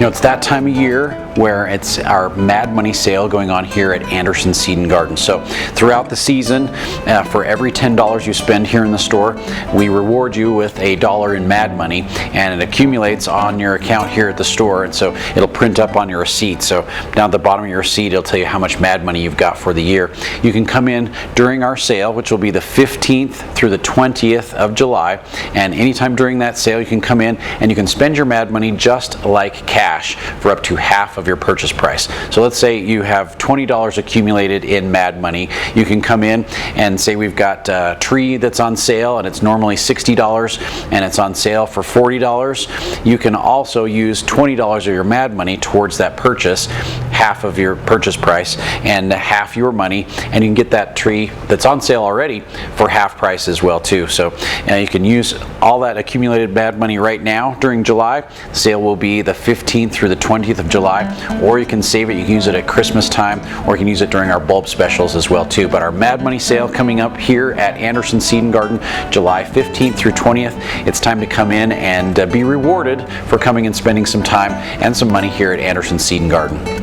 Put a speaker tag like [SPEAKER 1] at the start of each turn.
[SPEAKER 1] It's that time of year where it's our Mad Money sale going on here at Anderson Seed and Garden. So throughout the season, for every $10 you spend here in the store, we reward you with $1 in Mad Money, and it accumulates on your account here at the store, and so it'll print up on your receipt. So down at the bottom of your receipt, it'll tell you how much Mad Money you've got for the year. You can come in during our sale, which will be the 15th through the 20th of July, and anytime during that sale you can come in and you can spend your Mad Money just like cash for up to half of your purchase price. So let's say you have $20 accumulated in Mad Money. You can come in and say we've got a tree that's on sale and it's normally $60 and it's on sale for $40. You can also use $20 of your Mad Money towards that purchase, half of your purchase price and half your money, and you can get that tree that's on sale already for half price as well too. So you can use all that accumulated Mad Money right now during July. The sale will be the 15th through the 20th of July, or you can save it. You can use it at Christmas time, or you can use it during our bulb specials as well too. But our Mad Money sale coming up here at Anderson Seed and Garden, July 15th through 20th. It's time to come in and be rewarded for coming and spending some time and some money here at Anderson Seed and Garden.